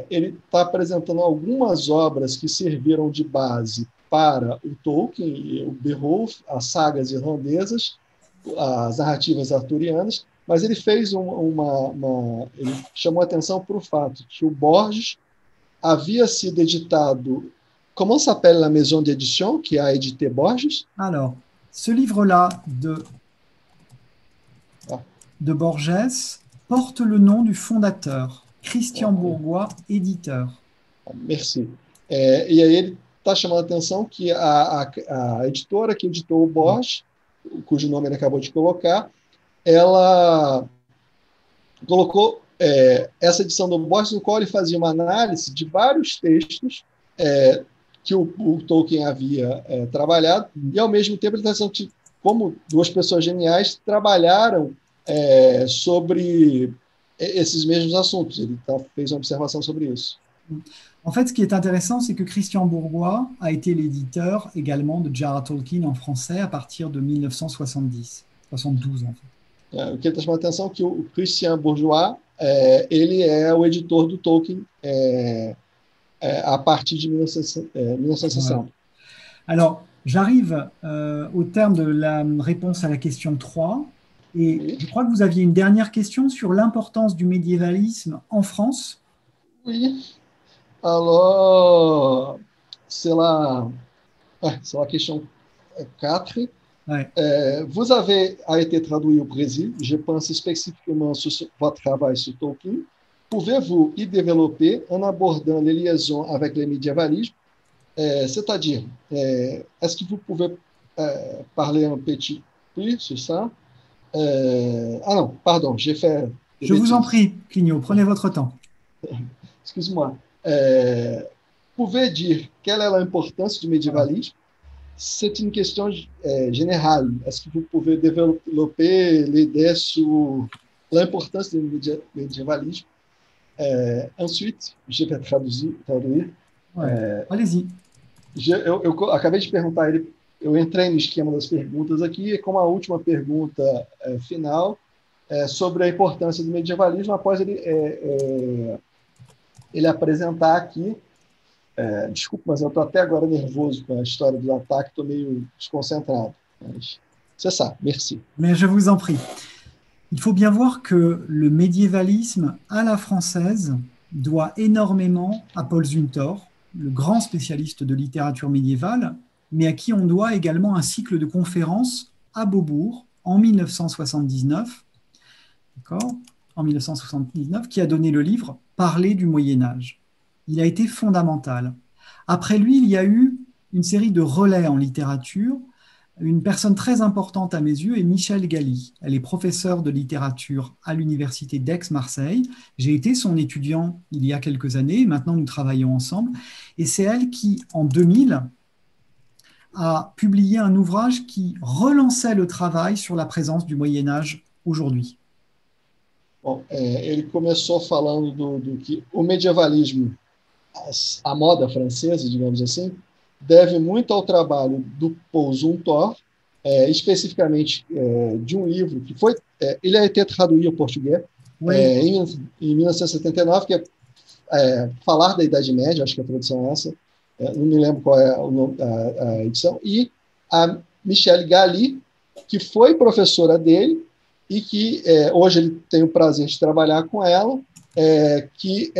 Ele está apresentando algumas obras que serviram de base para o Tolkien, o Beowulf, as sagas irlandesas, as narrativas arturianas, mas ele fez ele chamou atenção para o fato que o Borges havia sido editado. Comment s'appelle la maison d'édition qui a édité Borges? Alors, ce livre-là de Borges porte le nom du fondateur, Christian Bourgois, éditeur. Merci. E aí ele está chamando a atenção que a editora que editou o Borges, cujo nome ele acabou de colocar, ela colocou essa edição do Borges, no qual ele fazia uma análise de vários textos que o Tolkien havia trabalhado, e ao mesmo tempo ele está dizendo que, como duas pessoas geniais trabalharam sobre esses mesmos assuntos. Ele fez une observation sobre isso. En fait, ce qui est intéressant, c'est que Christian Bourgois a été l'éditeur également de J.R.R. Tolkien en français à partir de 1970, 72 en fait. O que está chamando a atenção é que o Christian Bourgois, ele é o editor do Tolkien à partir de 1960. Voilà. Alors, j'arrive au terme de la réponse à la question 3. Et oui. Je crois que vous aviez une dernière question sur l'importance du médiévalisme en France. Oui. Alors, c'est la question 4. Ouais. Vous avez été traduit au Brésil. Je pense spécifiquement sur votre travail sur Tolkien. Pouvez-vous y développer en abordant les liaisons avec le médiévalisme? C'est-à-dire, est-ce que vous pouvez parler un petit peu sur ça? Ah non, pardon, j'ai fait... Je vous en prie, Clignot, prenez votre temps. Excuse-moi. Pouvez dire quelle est l'importance du médiévalisme? C'est une question générale. Est-ce que vous pouvez développer l'idée sur l'importance du médiévalisme? Ensuite, je vais traduire. Ouais. Allez-y. Eu acabei de perguntar a ele. Eu entrei no esquema das perguntas aqui, e como a última pergunta final sobre a importância do medievalismo, após ele apresentar aqui. Desculpe, mas eu estou até agora nervoso com a história do ataque, estou meio desconcentrado. Mas c'est ça, merci. Mais je vous en prie. Il faut bien voir que le médiévalisme à la française doit énormément à Paul Zumthor, le grand spécialiste de littérature médiévale, mais à qui on doit également un cycle de conférences à Beaubourg en 1979, en 1979, qui a donné le livre « Parler du Moyen-Âge ». Il a été fondamental. Après lui, il y a eu une série de relais en littérature. Une personne très importante à mes yeux est Michèle Galli. Elle est professeure de littérature à l'université d'Aix-Marseille. J'ai été son étudiant il y a quelques années. Maintenant, nous travaillons ensemble. Et c'est elle qui, en 2000, a publié un ouvrage qui relançait le travail sur la présence du Moyen-Âge aujourd'hui. Bom, ele começou falando do que o medievalismo, a moda francesa, digamos assim, deve muito ao trabalho do Paul Zumthor, especificamente de um livro que foi... ele a été traduit ao português em 1979, que é Falar da Idade Média, acho que a tradução é essa, não me lembro qual é a edição, e a Michèle Galli, que foi professora dele, e que hoje ele tem o prazer de trabalhar com ela, que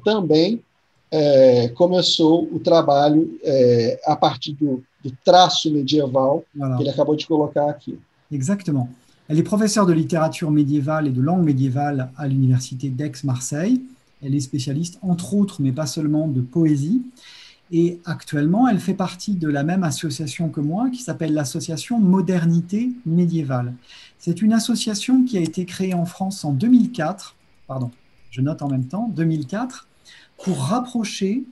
também começou o trabalho a partir do traço médiéval que ele acabou de colocar aqui. Exactement. Elle est professeure de littérature médiévale et de langue médiévale à l'université d'Aix-Marseille. Elle est spécialiste, entre autres, mais pas seulement, de poésie. Et actuellement, elle fait partie de la même association que moi, qui s'appelle l'association Modernité médiévale. C'est une association qui a été créée en France en 2004, je note en même temps, 2004, pour rapprocher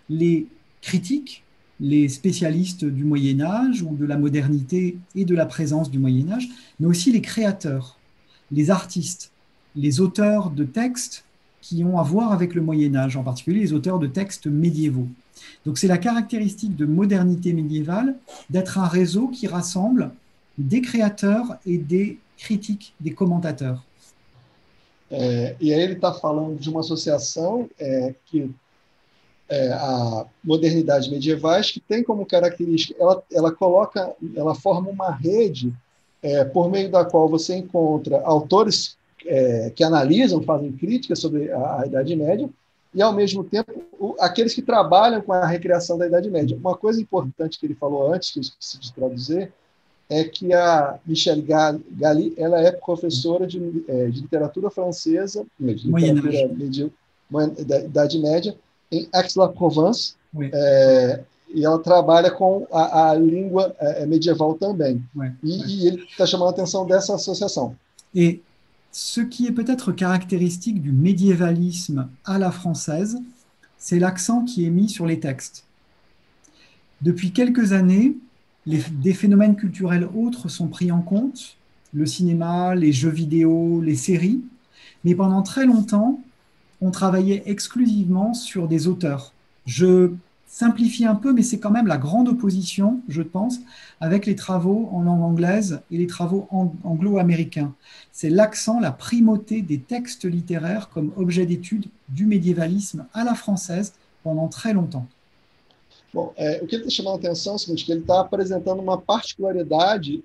les critiques, les spécialistes du Moyen-Âge ou de la modernité et de la présence du Moyen-Âge, mais aussi les créateurs, les artistes, les auteurs de textes qui ont à voir avec le Moyen-Âge, en particulier les auteurs de textes médiévaux. Donc c'est la caractéristique de modernité médiévale d'être un réseau qui rassemble des créateurs et des critiques, des commentateurs. E aí ele está falando de uma associação que a modernidade medievais, que tem como característica, ela forma uma rede por meio da qual você encontra autores que analisam, fazem críticas sobre a Idade Média, e, ao mesmo tempo, aqueles que trabalham com a recriação da Idade Média. Uma coisa importante que ele falou antes, que eu esqueci de traduzir, é que a Michelle Galli ela é professora de literatura francesa, de literatura da Idade Média, em Aix-la-Provence, e ela trabalha com a língua medieval também. E ele está chamando a atenção dessa associação. Et ce qui est peut-être caractéristique du médiévalisme à la française, c'est l'accent qui est mis sur les textes. Depuis quelques années, des phénomènes culturels autres sont pris en compte, le cinéma, les jeux vidéo, les séries, mais pendant très longtemps, on travaillait exclusivement sur des auteurs. Je simplifie un peu, mais c'est quand même la grande opposition, je pense, avec les travaux en langue anglaise et les travaux anglo-américains. C'est l'accent, la primauté des textes littéraires comme objet d'étude du médiévalisme à la française pendant très longtemps. Bom, o que ele está chamando a atenção é o seguinte, que ele está apresentando uma particularidade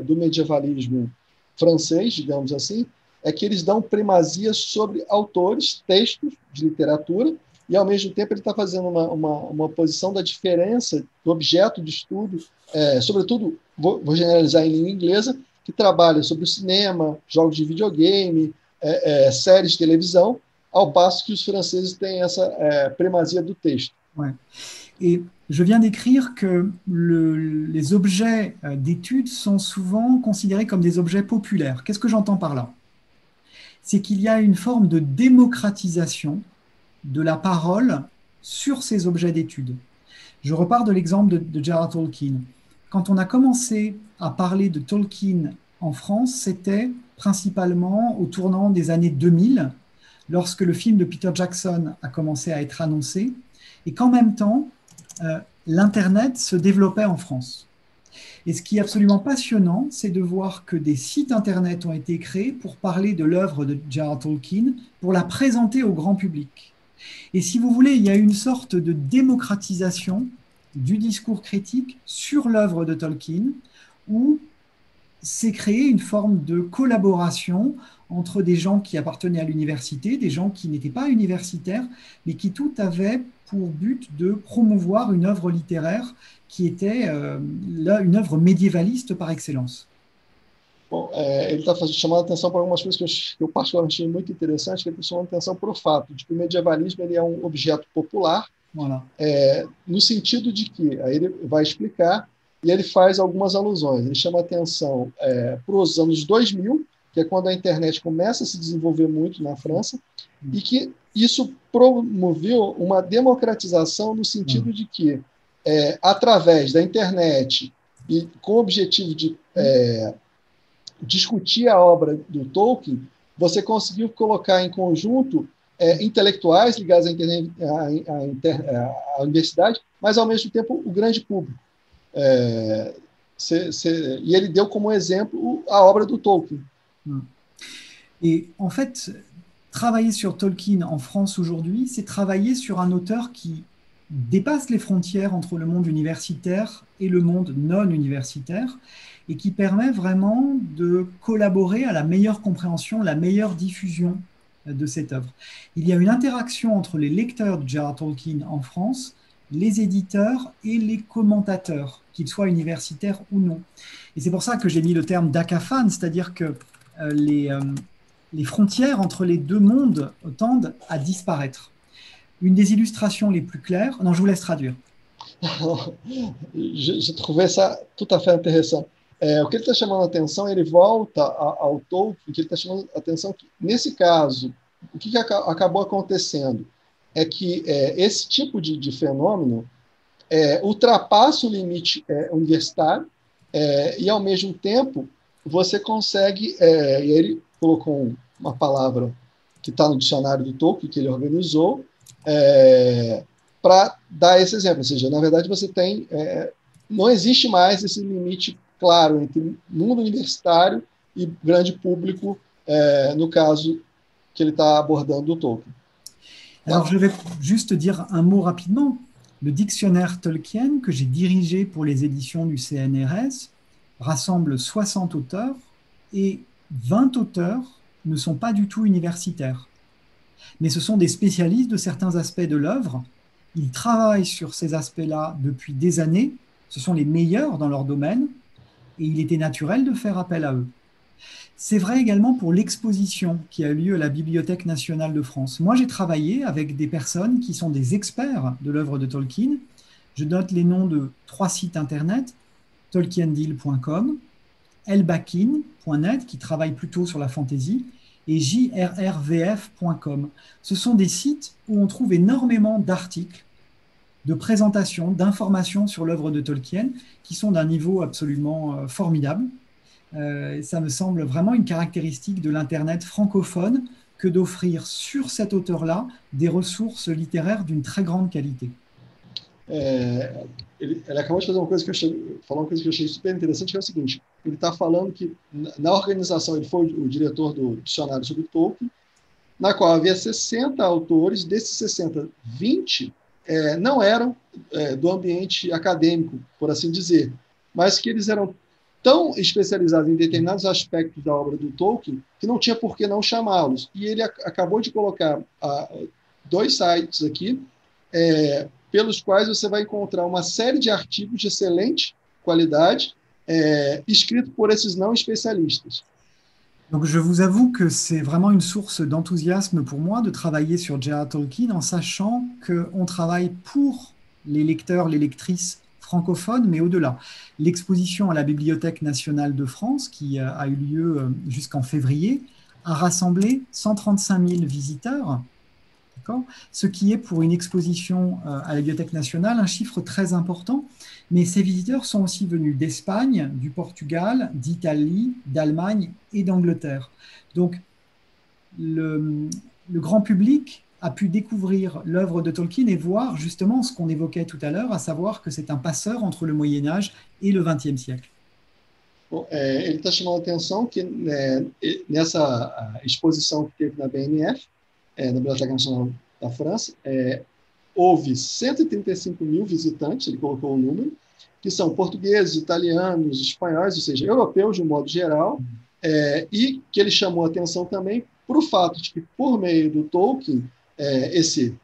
do medievalismo francês, digamos assim, é que eles dão primazia sobre autores, textos de literatura, e, ao mesmo tempo, ele está fazendo uma posição da diferença do objeto de estudo, sobretudo, vou generalizar em língua inglesa, que trabalha sobre o cinema, jogos de videogame, séries de televisão, ao passo que os franceses têm essa primazia do texto. Ouais. Et je viens d'écrire que les objets d'études sont souvent considérés comme des objets populaires. Qu'est-ce que j'entends par là? C'est qu'il y a une forme de démocratisation de la parole sur ces objets d'études. Je repars de l'exemple de J.R.R. Tolkien. Quand on a commencé à parler de Tolkien en France, c'était principalement au tournant des années 2000, lorsque le film de Peter Jackson a commencé à être annoncé, et qu'en même temps, l'Internet se développait en France. Et ce qui est absolument passionnant, c'est de voir que des sites Internet ont été créés pour parler de l'œuvre de J.R.R. Tolkien, pour la présenter au grand public. Et si vous voulez, il y a une sorte de démocratisation du discours critique sur l'œuvre de Tolkien, où s'est créée une forme de collaboration entre des gens qui appartenaient à l'université, des gens qui n'étaient pas universitaires, mais qui tout avaient pour but de promouvoir une œuvre littéraire qui était une œuvre médiévaliste par excellence. Bom, ele está chamando a atenção para algumas coisas que eu particularmente achei muito interessantes, que ele está chamando a atenção para o fato de que o medievalismo ele é um objeto popular, Voilà. No sentido de que, aí ele vai explicar, e ele faz algumas alusões. Ele chama a atenção para os anos 2000, que é quando a internet começa a se desenvolver muito na França, e que isso promoveu uma democratização no sentido de que, através da internet e com o objetivo de discutir a obra do Tolkien, você conseguiu colocar em conjunto intelectuais ligados à universidade, mas, ao mesmo tempo, o grande público. E ele deu como exemplo a obra do Tolkien. Et en fait, travailler sur Tolkien en France aujourd'hui, c'est travailler sur un auteur qui dépasse les frontières entre le monde universitaire et le monde non universitaire et qui permet vraiment de collaborer à la meilleure compréhension, la meilleure diffusion de cette œuvre. Il y a une interaction entre les lecteurs de J.R.R. Tolkien en France, les éditeurs et les commentateurs, qu'ils soient universitaires ou non. Et c'est pour ça que j'ai mis le terme d'Akafan, c'est-à-dire que les frontières entre les deux mondes tendent à disparaître. Une des illustrations les plus claires... Non, je vous laisse traduire. Je trouvais ça tout à fait intéressant. O que ele está chamando a atenção, ele volta ao Tolkien, que ele está chamando a atenção que, nesse caso o que acabou acontecendo é que esse tipo de fenômeno ultrapassa o limite universitário e, ao mesmo tempo, você consegue... e ele colocou uma palavra que está no dicionário do Tolkien, que ele organizou, para dar esse exemplo. Ou seja, na verdade, você tem... não existe mais esse limite claro entre mundo universitário e grande público, no caso que ele está abordando do Tolkien. Alors, je vais juste dire un mot rapidement. Le dictionnaire Tolkien, que j'ai dirigé pour les éditions du CNRS, rassemble 60 auteurs et 20 auteurs ne sont pas du tout universitaires. Mais ce sont des spécialistes de certains aspects de l'œuvre. Ils travaillent sur ces aspects-là depuis des années. Ce sont les meilleurs dans leur domaine et il était naturel de faire appel à eux. C'est vrai également pour l'exposition qui a eu lieu à la Bibliothèque nationale de France. Moi, j'ai travaillé avec des personnes qui sont des experts de l'œuvre de Tolkien. Je note les noms de 3 sites internet, tolkiendeal.com, elbakin.net, qui travaille plutôt sur la fantasy, et jrrvf.com. Ce sont des sites où on trouve énormément d'articles, de présentations, d'informations sur l'œuvre de Tolkien, qui sont d'un niveau absolument formidable. Ça me semble vraiment une caractéristique de l'Internet francophone que d'offrir sur cet auteur-là des ressources littéraires d'une très grande qualité. Ele acabou de fazer falar uma coisa que eu achei super interessante, que é o seguinte: ele está falando que na organização, ele foi o diretor do dicionário sobre Tolkien, na qual havia 60 autores, desses 60, 20 não eram do ambiente acadêmico, por assim dizer, mas que eles eram tão especializados em determinados aspectos da obra do Tolkien que não tinha por que não chamá-los. E ele acabou de colocar 2 sites aqui, pelos quais você vai encontrar uma série de artigos de excelente qualidade, escritos por esses não especialistas. Donc je vous avoue que c'est vraiment une source d'enthousiasme pour moi de travailler sur J.R.R. Tolkien en sachant qu'on travaille pour les lecteurs, les lectrices francophones, mais au-delà. L'exposition à la Bibliothèque nationale de France, qui a eu lieu jusqu'en février, a rassemblé 135 000 visiteurs, ce qui est pour une exposition à la Bibliothèque nationale un chiffre très important. Mais ces visiteurs sont aussi venus d'Espagne, du Portugal, d'Italie, d'Allemagne et d'Angleterre. Donc le grand public a pu découvrir l'œuvre de Tolkien et voir justement ce qu'on évoquait tout à l'heure, à savoir que c'est un passeur entre le Moyen-Âge et le XXe siècle. Bom, ele está chamando a atenção que nessa exposição que teve na BNF, na Biblioteca Nacional da França, houve 135 mil visitantes, ele colocou o número, que são portugueses, italianos, espanhóis, ou seja, europeus de um modo geral, e que ele chamou a atenção também para o fato de que, por meio do Tolkien, esse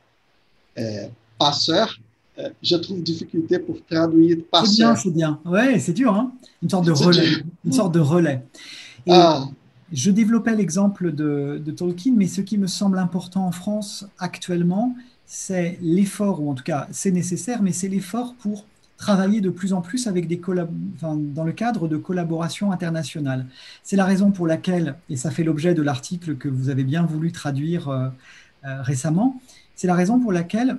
passeur, je trouve difficulté pour traduire passeur. C'est bien. Ouais, c'est dur, hein, une sorte de relais. Une sorte de relais. Et je développais l'exemple de Tolkien, mais ce qui me semble important en France actuellement, c'est l'effort, ou en tout cas c'est nécessaire, mais c'est l'effort pour travailler de plus en plus avec dans le cadre de collaborations internationales. C'est la raison pour laquelle, et ça fait l'objet de l'article que vous avez bien voulu traduire récemment, c'est la raison pour laquelle,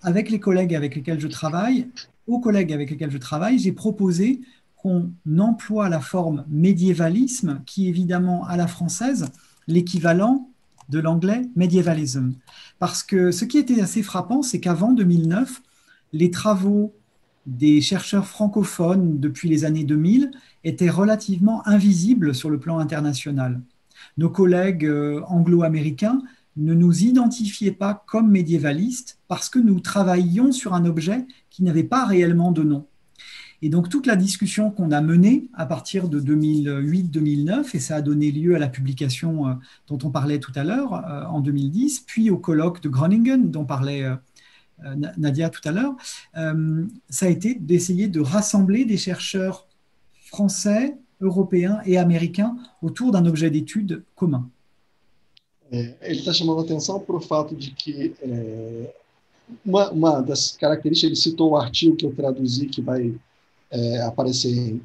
avec les collègues avec lesquels je travaille, j'ai proposé qu'on emploie la forme médiévalisme, qui est évidemment à la française l'équivalent de l'anglais medievalism. Parce que ce qui était assez frappant, c'est qu'avant 2009, les travaux des chercheurs francophones depuis les années 2000 étaient relativement invisibles sur le plan international. Nos collègues anglo-américains ne nous identifiaient pas comme médiévalistes parce que nous travaillions sur un objet qui n'avait pas réellement de nom. Et donc toute la discussion qu'on a menée à partir de 2008-2009, et ça a donné lieu à la publication dont on parlait tout à l'heure en 2010, puis au colloque de Groningen dont parlait Nadia tout à l'heure, ça a été d'essayer de rassembler des chercheurs français, européens et américains autour d'un objet d'étude commun. Ele está chamando a atenção para o fato de que uma das características, ele citou o artigo que eu traduzi, que vai aparecer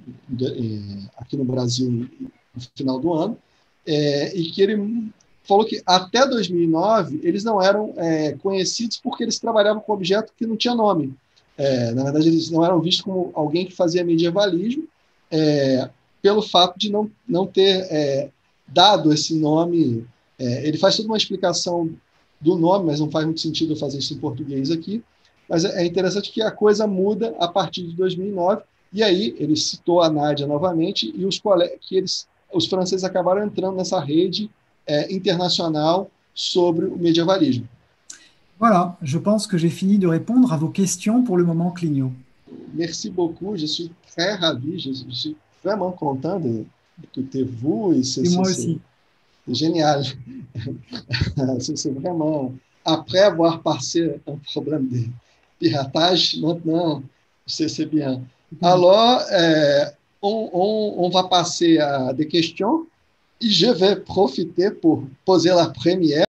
aqui no Brasil no final do ano, e que ele falou que até 2009 eles não eram conhecidos porque eles trabalhavam com objeto que não tinha nome. Na verdade, eles não eram vistos como alguém que fazia medievalismo, pelo fato de não ter dado esse nome. Ele faz toda uma explicação do nome, mas não faz muito sentido eu fazer isso em português aqui. Mas é interessante que a coisa muda a partir de 2009, e aí ele citou a Nádia novamente, e os franceses acabaram entrando nessa rede internacional sobre o medievalisme. Voilà, je pense que j'ai fini de répondre à vos questions pour le moment, Clignot. Merci beaucoup, je suis très ravi, je suis vraiment content d'écouter vous. Et moi aussi. C'est génial. C'est vraiment, après avoir passé un problème de piratage, maintenant, c'est bien. Alors, on va passer à des questions et je vais profiter pour poser la première.